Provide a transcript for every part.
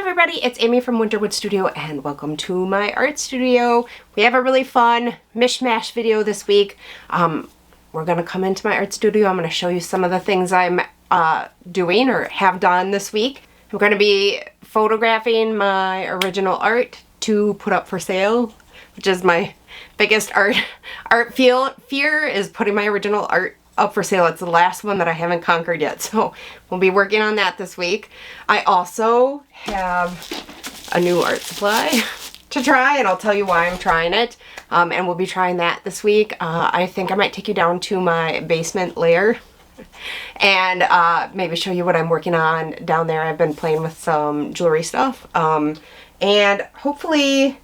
Everybody, it's Amy from Winterwood Studio and welcome to my art studio. We have a really fun mishmash video this week. We're gonna come into my art studio. I'm gonna show you some of the things I'm doing or have done this week. I'm gonna be photographing my original art to put up for sale, which is my biggest art fear is putting my original art up for sale. It's the last one that I haven't conquered yet, so we'll be working on that this week. I also have a new art supply to try, and I'll tell you why I'm trying it, and we'll be trying that this week. I think I might take you down to my basement lair and maybe show you what I'm working on down there. I've been playing with some jewelry stuff, and hopefully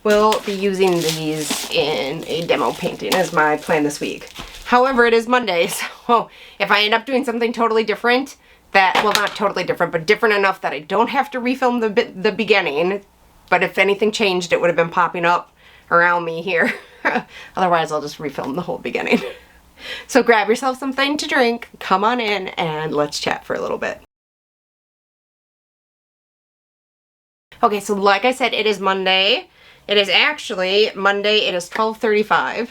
we'll be using these in a demo painting is my plan this week. However, it is Monday, so if I end up doing something totally different, well, not totally different, but different enough that I don't have to refilm the beginning, but if anything changed, it would have been popping up around me here. Otherwise, I'll just refilm the whole beginning. So grab yourself something to drink, come on in, and let's chat for a little bit. Okay, so like I said, it is Monday. It is actually Monday. It is 12:35.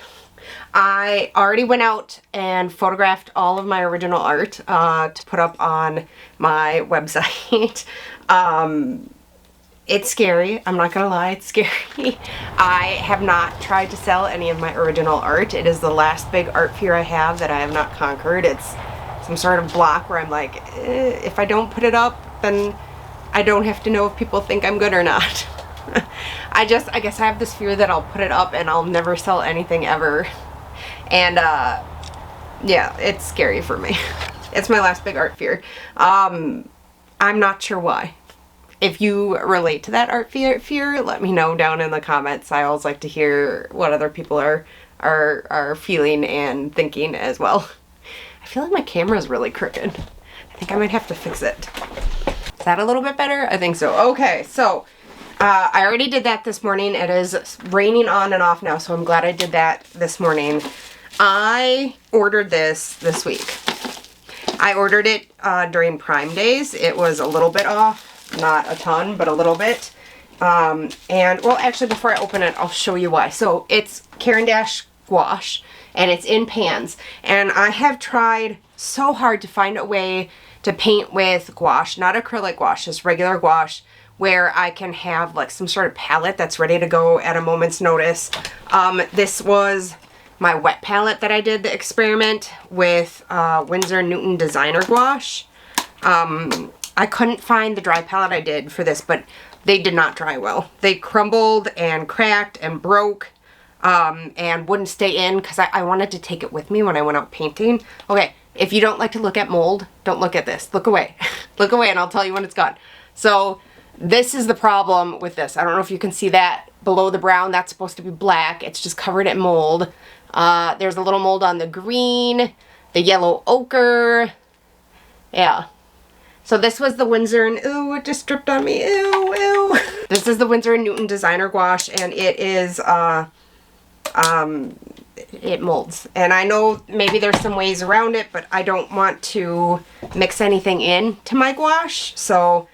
I already went out and photographed all of my original art to put up on my website. It's scary. I'm not gonna lie, it's scary. I have not tried to sell any of my original art. It is the last big art fear I have that I have not conquered. It's some sort of block where I'm like, if I don't put it up, then I don't have to know if people think I'm good or not. I guess I have this fear that I'll put it up and I'll never sell anything ever. And yeah, it's scary for me. It's my last big art fear. I'm not sure why. If you relate to that art fear, let me know down in the comments. I always like to hear what other people are feeling and thinking as well. I feel like my camera is really crooked. I think I might have to fix it. Is that a little bit better? I think so. Okay, so I already did that this morning. It is raining on and off now, so I'm glad I did that this morning. I ordered this week. I ordered it during Prime Days. It was a little bit off, not a ton, but a little bit. And well, actually, before I open it, I'll show you why. So it's Caran gouache, and it's in pans. And I have tried so hard to find a way to paint with gouache, not acrylic gouache, just regular gouache, where I can have like some sort of palette that's ready to go at a moment's notice. This was my wet palette that I did the experiment with Winsor & Newton designer gouache. I couldn't find the dry palette I did for this, but they did not dry well. They crumbled and cracked and broke and wouldn't stay in because I wanted to take it with me when I went out painting. Okay, if you don't like to look at mold, don't look at this. Look away. Look away and I'll tell you when it's gone. So this is the problem with this. I don't know if you can see that below the brown. That's supposed to be black. It's just covered in mold. There's a little mold on the green, the yellow ochre. Yeah. So this was the Winsor & ooh, it just dripped on me. Ew, ew. This is the Winsor & Newton designer gouache, and it is, it molds. And I know maybe there's some ways around it, but I don't want to mix anything in to my gouache, so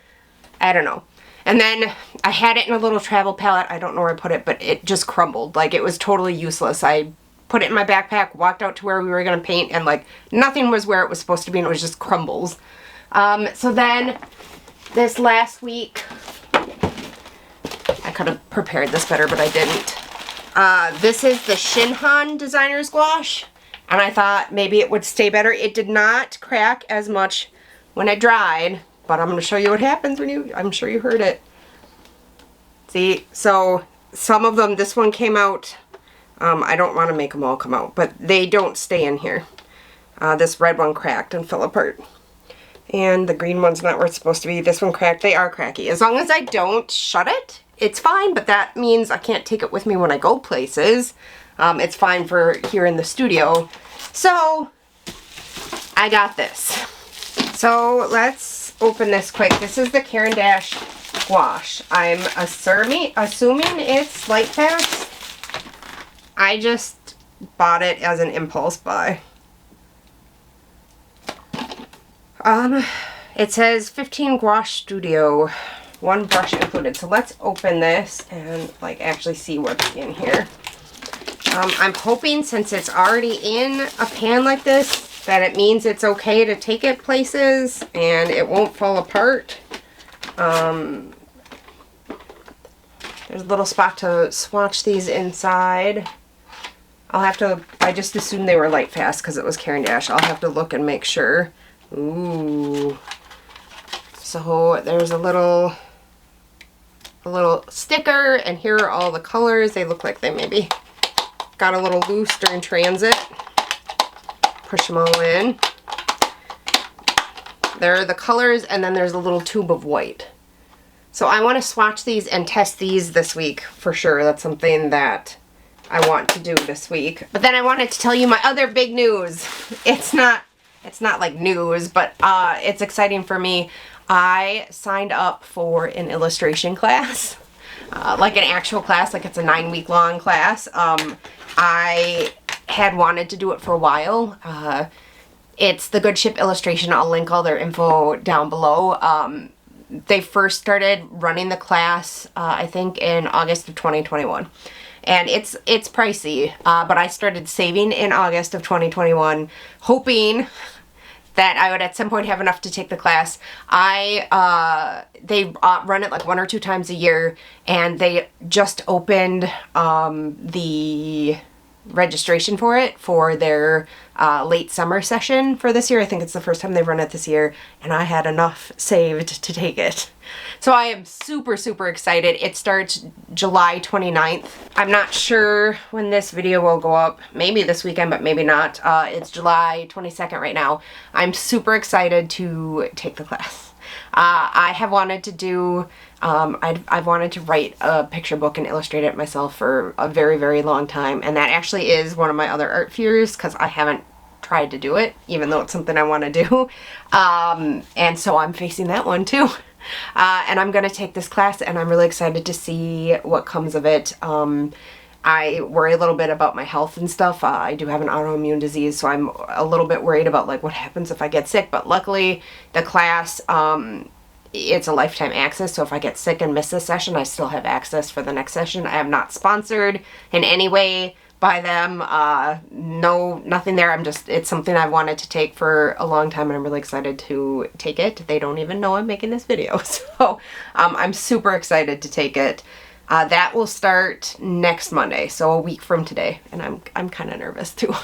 I don't know. And then I had it in a little travel palette. I don't know where I put it, but it just crumbled. Like, it was totally useless. I put it in my backpack, walked out to where we were going to paint, and like nothing was where it was supposed to be, and it was just crumbles. So then this last week, I could have prepared this better, but I didn't. This is the Shinhan Designer's Gouache, and I thought maybe it would stay better. It did not crack as much when it dried, but I'm going to show you what happens when you, I'm sure you heard it. See, so some of them, this one came out, I don't want to make them all come out, but they don't stay in here. This red one cracked and fell apart. And the green one's not where it's supposed to be. This one cracked. They are cracky. As long as I don't shut it, it's fine, but that means I can't take it with me when I go places. It's fine for here in the studio. So, I got this. So, let's open this quick. This is the Caran gouache. I'm assuming it's light fast. I just bought it as an impulse buy. It says 15 gouache studio, 1 brush included. So let's open this and like actually see what's in here. I'm hoping since it's already in a pan like this that it means it's okay to take it places and it won't fall apart. There's a little spot to swatch these inside. I'll have to, I just assumed they were light fast because it was Caran. I'll have to look and make sure. Ooh. So there's a little sticker, and here are all the colors. They look like they maybe got a little loose during transit. Push them all in. There are the colors, and then there's a little tube of white. So I want to swatch these and test these this week for sure. That's something that I want to do this week. But then I wanted to tell you my other big news. It's not like news, but it's exciting for me. I signed up for an illustration class, like an actual class, like it's a 9-week long class. I had wanted to do it for a while. It's the Good Ship Illustration. I'll link all their info down below. They first started running the class, I think in August of 2021. And it's pricey, but I started saving in August of 2021, hoping that I would at some point have enough to take the class. They run it like 1 or 2 times a year, and they just opened the registration for it for their late summer session for this year. I think it's the first time they've run it this year, and I had enough saved to take it. So I am super, super excited. It starts July 29th. I'm not sure when this video will go up. Maybe this weekend, but maybe not. It's July 22nd right now. I'm super excited to take the class. I have wanted to do, I've wanted to write a picture book and illustrate it myself for a very, very long time. And that actually is one of my other art fears because I haven't tried to do it, even though it's something I want to do. And so I'm facing that one too. And I'm going to take this class, and I'm really excited to see what comes of it. I worry a little bit about my health and stuff. I do have an autoimmune disease, so I'm a little bit worried about like what happens if I get sick. But luckily, the class, it's a lifetime access, so if I get sick and miss this session, I still have access for the next session. I am not sponsored in any way by them. No, nothing there. It's something I've wanted to take for a long time, and I'm really excited to take it. They don't even know I'm making this video, so I'm super excited to take it. That will start next Monday, so a week from today, and I'm kind of nervous too.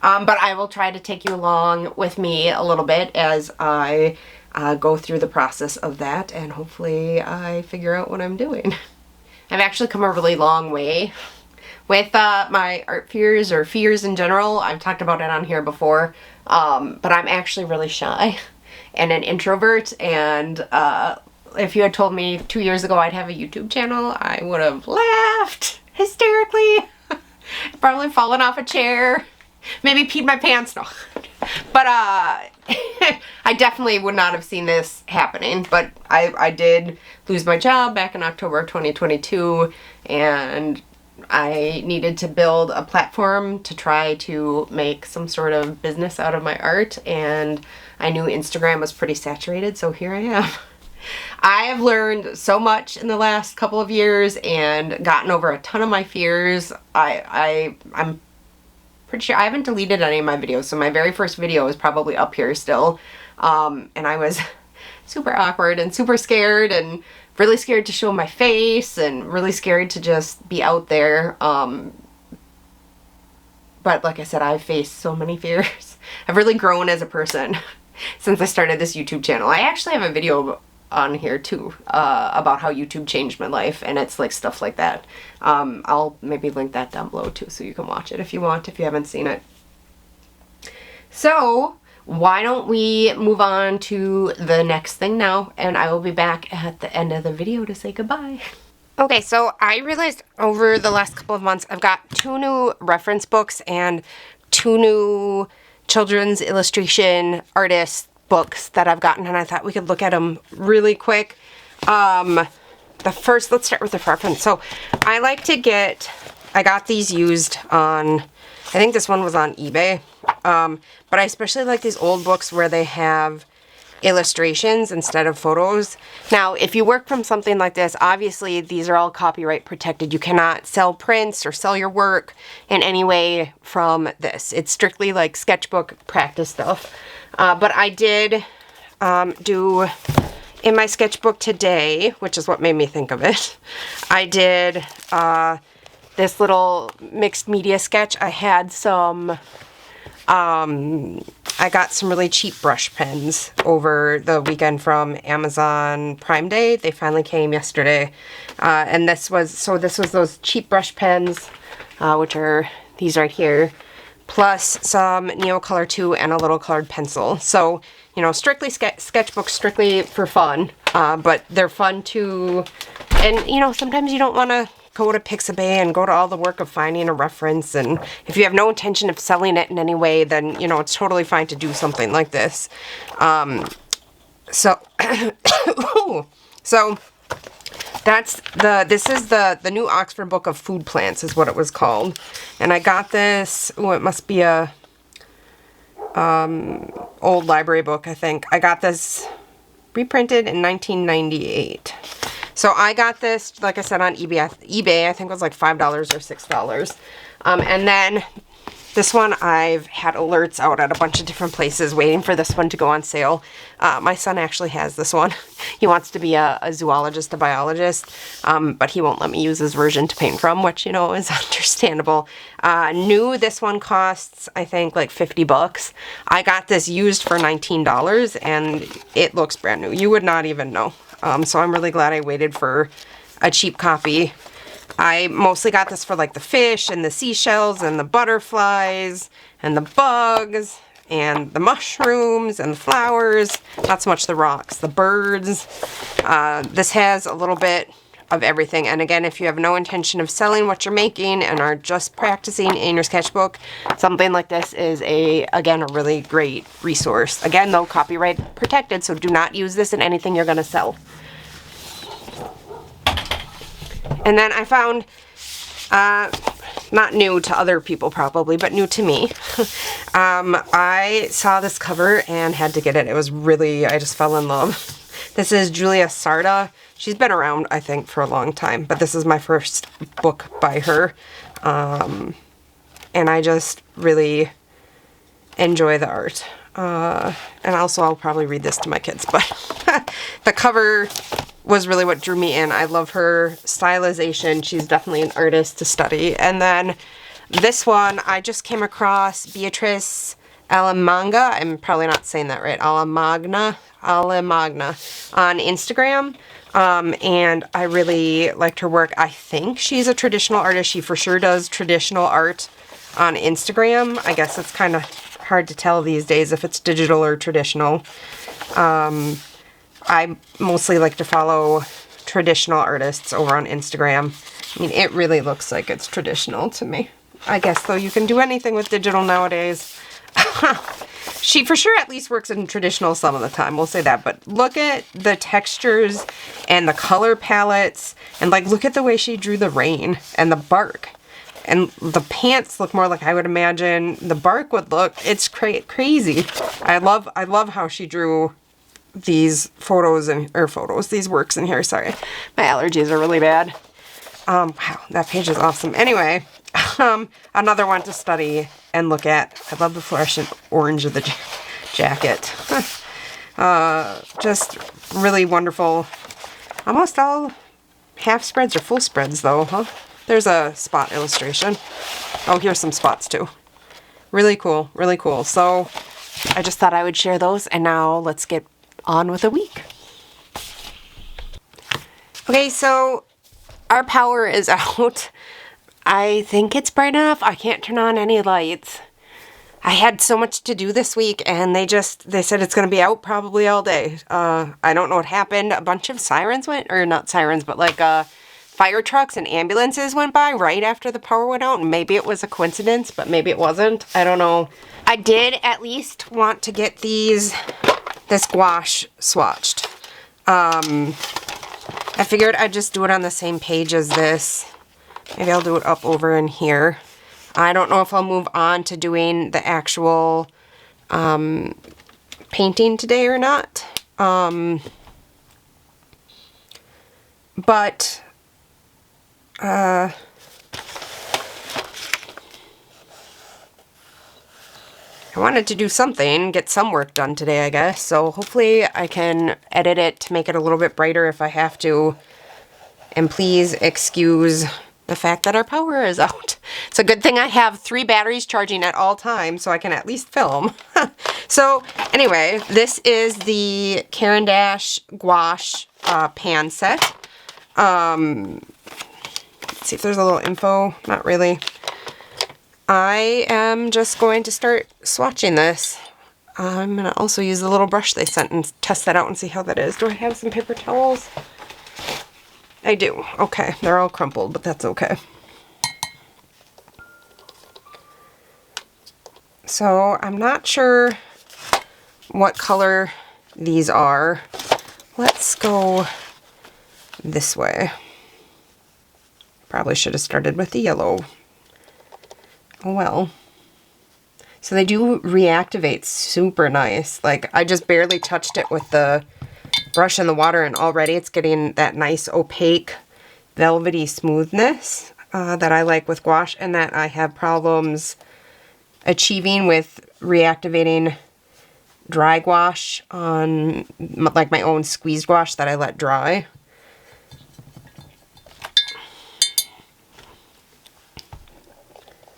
But I will try to take you along with me a little bit as I go through the process of that, and hopefully I figure out what I'm doing. I've actually come a really long way with my art fears or fears in general. I've talked about it on here before, but I'm actually really shy and an introvert, and if you had told me 2 years ago I'd have a YouTube channel, I would have laughed hysterically, probably fallen off a chair, maybe peed my pants, no. But I definitely would not have seen this happening, but I did lose my job back in October of 2022, and I needed to build a platform to try to make some sort of business out of my art, and I knew Instagram was pretty saturated, so here I am. I have learned so much in the last couple of years and gotten over a ton of my fears. I'm pretty sure I haven't deleted any of my videos, so my very first video is probably up here still. And I was super awkward and super scared and really scared to show my face and really scared to just be out there. But like I said, I've faced so many fears. I've really grown as a person since I started this YouTube channel. I actually have a video on here too about how YouTube changed my life, and it's like stuff like that. I'll maybe link that down below too so you can watch it if you want, if you haven't seen it. So why don't we move on to the next thing now, and I will be back at the end of the video to say goodbye. Okay, so I realized over the last couple of months I've got 2 new reference books and 2 new children's illustration artist books that I've gotten, and I thought we could look at them really quick. Let's start with the reference. So I got these used on, I think this one was on eBay, but I especially like these old books where they have illustrations instead of photos. Now, if you work from something like this, obviously these are all copyright protected. You cannot sell prints or sell your work in any way from this. It's strictly like sketchbook practice stuff. But I did do in my sketchbook today, which is what made me think of it, I did this little mixed media sketch. I had some I got some really cheap brush pens over the weekend from Amazon Prime Day. They finally came yesterday. And this was those cheap brush pens, which are these right here, plus some Neo Color 2 and a little colored pencil. So, you know, strictly sketchbooks, strictly for fun, but they're fun to, and you know, sometimes you don't want to go to Pixabay and go to all the work of finding a reference, and if you have no intention of selling it in any way, then, you know, it's totally fine to do something like this. So this is the new Oxford Book of Food Plants is what it was called. And I got this, it must be a old library book, I think. I got this reprinted in 1998. So I got this, like I said, on eBay. I think it was like $5 or $6. And then this one, I've had alerts out at a bunch of different places waiting for this one to go on sale. My son actually has this one. He wants to be a zoologist, a biologist, but he won't let me use his version to paint from, which, you know, is understandable. This one costs, I think, like 50 bucks. I got this used for $19, and it looks brand new. You would not even know. So I'm really glad I waited for a cheap copy. I mostly got this for like the fish and the seashells and the butterflies and the bugs and the mushrooms and the flowers. Not so much the rocks, the birds. This has a little bit of everything. And again, if you have no intention of selling what you're making and are just practicing in your sketchbook, something like this is again, a really great resource. Again, though, copyright protected, so do not use this in anything you're going to sell. And then I found, not new to other people probably, but new to me. I saw this cover and had to get it. It was really, I just fell in love. This is Julia Sarda. She's been around, I think, for a long time, but this is my first book by her. And I just really enjoy the art. And also I'll probably read this to my kids, but the cover was really what drew me in. I love her stylization. She's definitely an artist to study. And then this one, I just came across Beatrice Alamanga. I'm probably not saying that right. Alamagna on Instagram. And I really liked her work. I think she's a traditional artist. She for sure does traditional art on Instagram. I guess it's kind of hard to tell these days if it's digital or traditional. I mostly like to follow traditional artists over on Instagram. I mean, it really looks like it's traditional to me. I guess, though, you can do anything with digital nowadays. She for sure at least works in traditional some of the time, we'll say that. But look at the textures and the color palettes, and like look at the way she drew the rain and the bark. And the pants look more like I would imagine the bark would look. It's crazy. I love how she drew these these works in here. Sorry, my allergies are really bad. Wow, that page is awesome. Anyway, another one to study and look at. I love the fluorescent orange of the jacket. Just really wonderful. Almost all half spreads or full spreads though, huh? There's a spot illustration. Oh, here's some spots too. Really cool, really cool. So I just thought I would share those, and now let's get on with the week. Okay, so our power is out. I think it's bright enough. I can't turn on any lights. I had so much to do this week, and they said it's going to be out probably all day. I don't know what happened. A bunch of sirens went, or not sirens, but like fire trucks and ambulances went by right after the power went out. And maybe it was a coincidence, but maybe it wasn't. I don't know. I did at least want to get this gouache swatched. I figured I'd just do it on the same page as this. Maybe I'll do it up over in here. I don't know if I'll move on to doing the actual painting today or not. But I wanted to do something, get some work done today, I guess. So hopefully I can edit it to make it a little bit brighter if I have to. And please excuse the fact that our power is out. It's a good thing I have 3 batteries charging at all times so I can at least film. So anyway, this is the Caran gouache pan set. Let's see if there's a little info. Not really. I am just going to start swatching this. I'm going to also use the little brush they sent and test that out and see how that is. Do I have some paper towels? I do. Okay, they're all crumpled, but that's okay. So I'm not sure what color these are. Let's go this way. Probably should have started with the yellow. Oh well. So they do reactivate super nice. Like, I just barely touched it with the brush in the water, and already it's getting that nice opaque velvety smoothness that I like with gouache, and that I have problems achieving with reactivating dry gouache on like my own squeeze gouache that I let dry.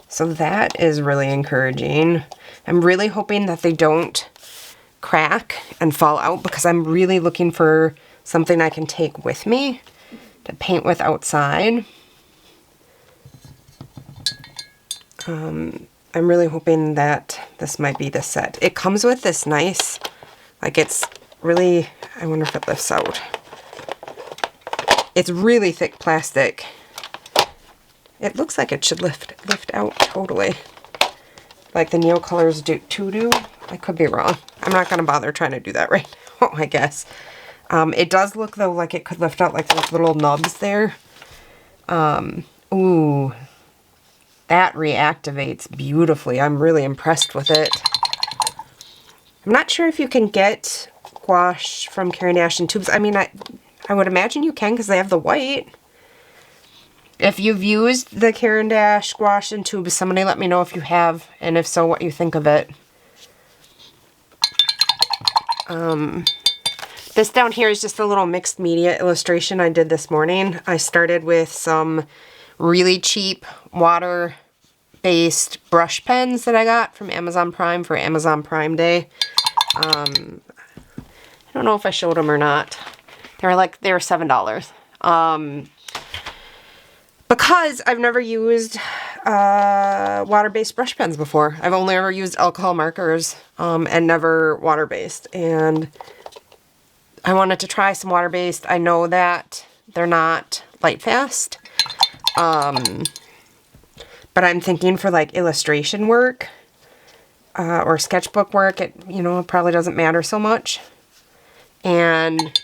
So that is really encouraging. I'm really hoping that they don't crack and fall out, because I'm really looking for something I can take with me to paint with outside. I'm really hoping that this might be the set. It comes with this nice, like, it's really, I wonder if it lifts out. It's really thick plastic. It looks like it should lift out totally, like the Neo Colors do. I could be wrong. I'm not going to bother trying to do that right now, I guess. It does look, though, like it could lift out like those little nubs there. Ooh, that reactivates beautifully. I'm really impressed with it. I'm not sure if you can get gouache from Caran in tubes. I mean, I would imagine you can, because they have the white. If you've used the Caran gouache in tubes, somebody let me know if you have, and if so, what you think of it. This down here is just a little mixed media illustration I did this morning. I started with some really cheap water-based brush pens that I got from Amazon Prime for Amazon Prime Day. I don't know if I showed them or not. They were $7. Because I've never used water-based brush pens before. I've only ever used alcohol markers and never water-based. And I wanted to try some water-based. I know that they're not light fast. But I'm thinking for like illustration work or sketchbook work, it probably doesn't matter so much. And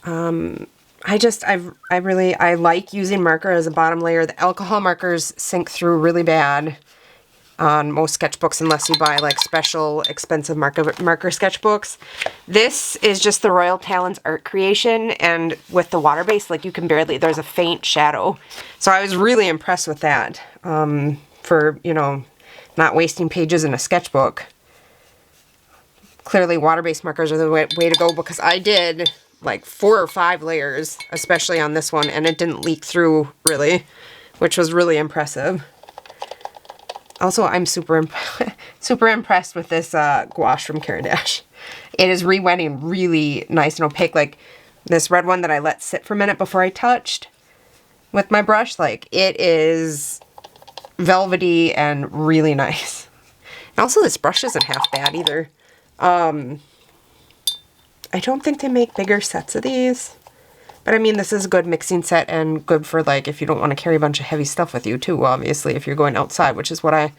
I like using marker as a bottom layer. The alcohol markers sink through really bad on most sketchbooks unless you buy like special expensive marker sketchbooks. This is just the Royal Talons Art Creation, and with the water base, like, you can barely, there's a faint shadow. So I was really impressed with that. for, you know, not wasting pages in a sketchbook. Clearly water-based markers are the way to go, because I did like 4 or 5 layers, especially on this one, and it didn't leak through really, which was really impressive. Also, I'm super super impressed with this gouache from Caran. It is re-wetting really nice and opaque. Like this red one that I let sit for a minute before I touched with my brush, like it is velvety and really nice. And also this brush isn't half bad either. I don't think they make bigger sets of these. But I mean, this is a good mixing set and good for like if you don't want to carry a bunch of heavy stuff with you too, obviously, if you're going outside, which is what I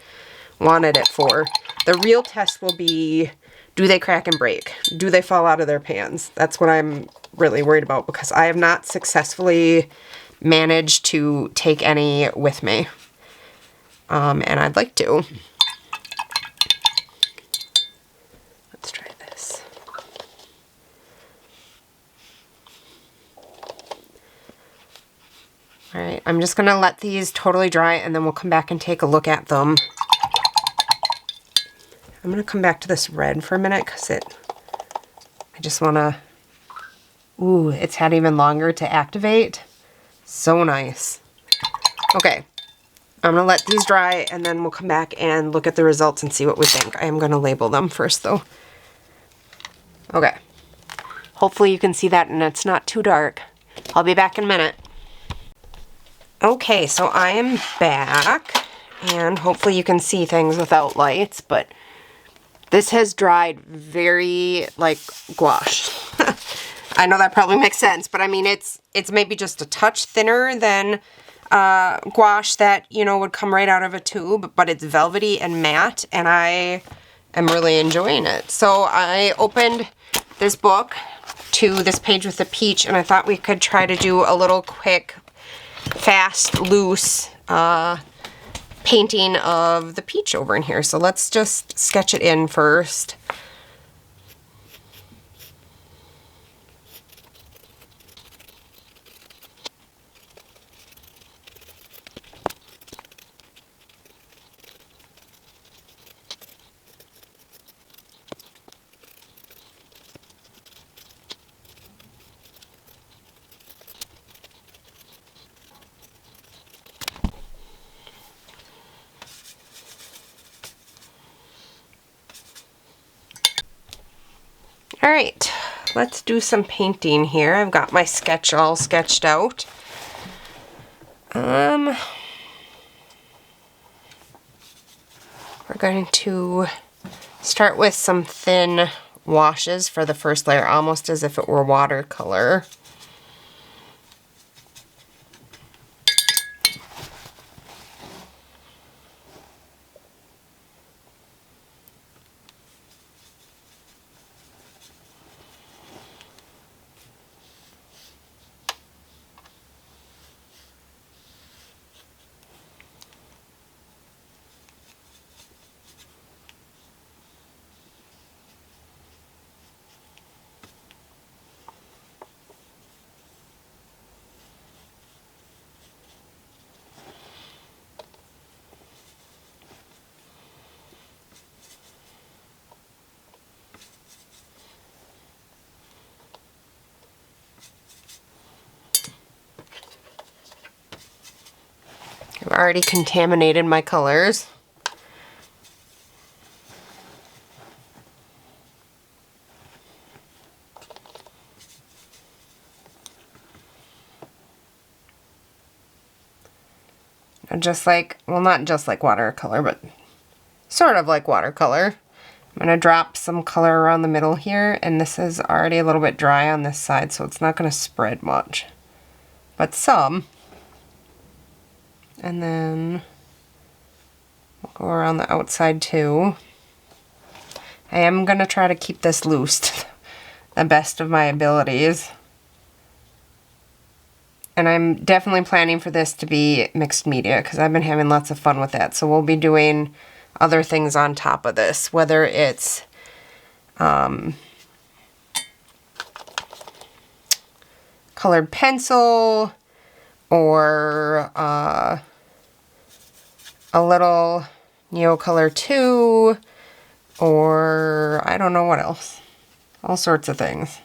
wanted it for. The real test will be, do they crack and break? Do they fall out of their pans? That's what I'm really worried about, because I have not successfully managed to take any with me. And I'd like to. Let's try this. Alright, I'm just going to let these totally dry, and then we'll come back and take a look at them. I'm going to come back to this red for a minute, because I just want to, ooh, it's had even longer to activate. So nice. Okay, I'm going to let these dry, and then we'll come back and look at the results and see what we think. I am going to label them first, though. Okay. Hopefully you can see that and it's not too dark. I'll be back in a minute. Okay, so I am back, and hopefully you can see things without lights, but this has dried very, like, gouache. I know that probably makes sense, but I mean, it's maybe just a touch thinner than gouache that, you know, would come right out of a tube, but it's velvety and matte, and I am really enjoying it. So I opened this book to this page with the peach, and I thought we could try to do a little quick, fast, loose painting of the peach over in here. So let's just sketch it in first. All right, let's do some painting here. I've got my sketch all sketched out. We're going to start with some thin washes for the first layer, almost as if it were watercolor. I've already contaminated my colors. Just like, well, not just like watercolor, but sort of like watercolor. I'm going to drop some color around the middle here, and this is already a little bit dry on this side, so it's not going to spread much, but some. And then we'll go around the outside too. I am going to try to keep this loose to the best of my abilities. And I'm definitely planning for this to be mixed media, because I've been having lots of fun with that. So we'll be doing other things on top of this, whether it's colored pencil or a little Neo Color 2, or I don't know what else. All sorts of things.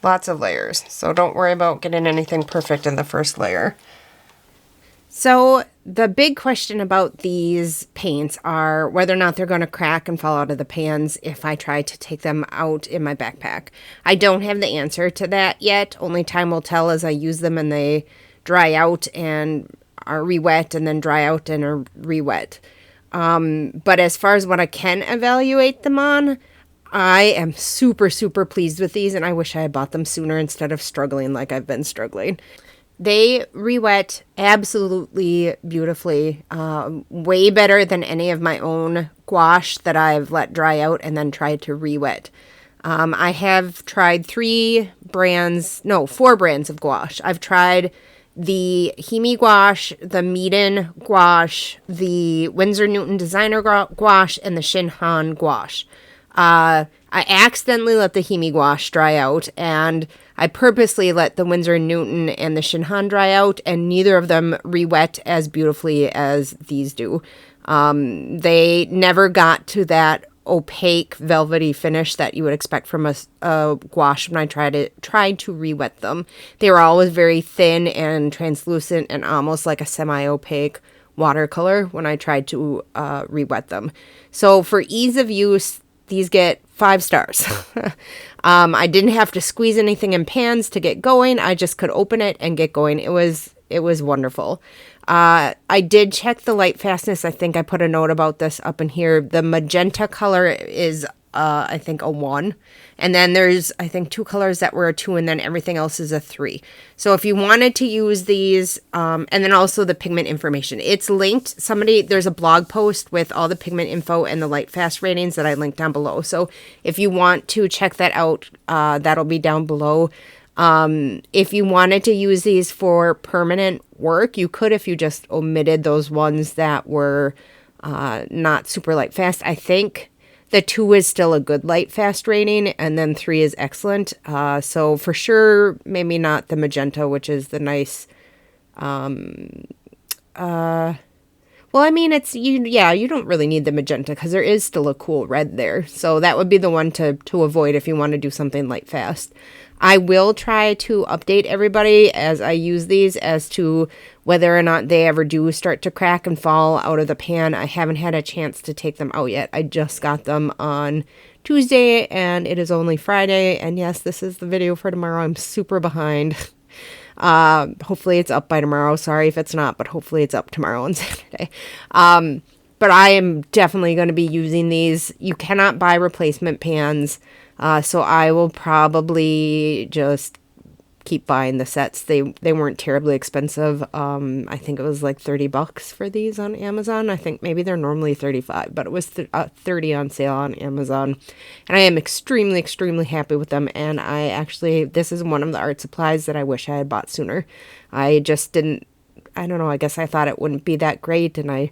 Lots of layers, so don't worry about getting anything perfect in the first layer. So the big question about these paints are whether or not they're going to crack and fall out of the pans if I try to take them out in my backpack. I don't have the answer to that yet. Only time will tell as I use them and they dry out and are re-wet and then dry out and are re-wet. But as far as what I can evaluate them on, I am super, super pleased with these, and I wish I had bought them sooner instead of struggling like I've been struggling. They re-wet absolutely beautifully, way better than any of my own gouache that I've let dry out and then tried to re-wet. I have tried 4 brands of gouache. I've tried the Himi gouache, the Meeden gouache, the Winsor Newton designer gouache, and the Shinhan gouache. I accidentally let the Himi gouache dry out, and I purposely let the Winsor Newton and the Shinhan dry out, and neither of them re-wet as beautifully as these do. They never got to that opaque, velvety finish that you would expect from a gouache when I tried to re-wet them. They were always very thin and translucent and almost like a semi-opaque watercolor when I tried to re-wet them. So for ease of use, these get 5 stars. I didn't have to squeeze anything in pans to get going. I just could open it and get going. It was wonderful. I did check the light fastness. I think I put a note about this up in here. The magenta color is, I think, a 1. And then there's, I think, 2 colors that were a 2, and then everything else is a 3. So if you wanted to use these, and then also the pigment information, it's linked. There's a blog post with all the pigment info and the light fast ratings that I linked down below. So if you want to check that out, that'll be down below. If you wanted to use these for permanent work, you could if you just omitted those ones that were not super light fast. I think the 2 is still a good light fast rating, and then 3 is excellent. So for sure, maybe not the magenta, which is the nice. Well, I mean, you don't really need the magenta because there is still a cool red there. So that would be the one to avoid if you want to do something light fast. I will try to update everybody as I use these as to whether or not they ever do start to crack and fall out of the pan. I haven't had a chance to take them out yet. I just got them on Tuesday and it is only Friday. And yes, this is the video for tomorrow. I'm super behind. Hopefully it's up by tomorrow. Sorry if it's not, but hopefully it's up tomorrow on Saturday. But I am definitely going to be using these. You cannot buy replacement pans. So I will probably just keep buying the sets. They weren't terribly expensive. I think it was like $30 for these on Amazon. I think maybe they're normally $35, but it was $30 on sale on Amazon. And I am extremely, extremely happy with them. And this is one of the art supplies that I wish I had bought sooner. I just didn't, I don't know, I guess I thought it wouldn't be that great, and I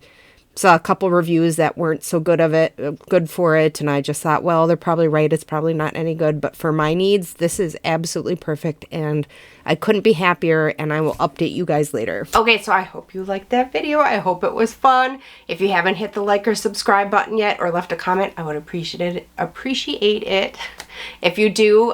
saw a couple reviews that weren't so good for it, and I just thought, well, they're probably right. It's probably not any good, but for my needs, this is absolutely perfect, and I couldn't be happier, and I will update you guys later. Okay, so I hope you liked that video. I hope it was fun. If you haven't hit the like or subscribe button yet or left a comment, I would appreciate it. If you do,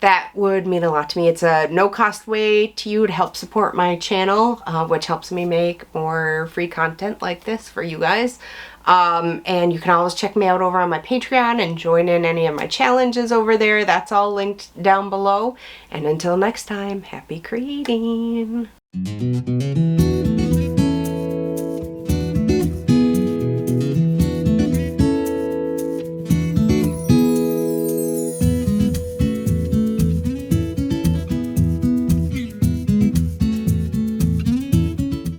that would mean a lot to me. It's a no-cost way to you to help support my channel, which helps me make more free content like this for you guys. And you can always check me out over on my Patreon and join in any of my challenges over there. That's all linked down below. And until next time, happy creating!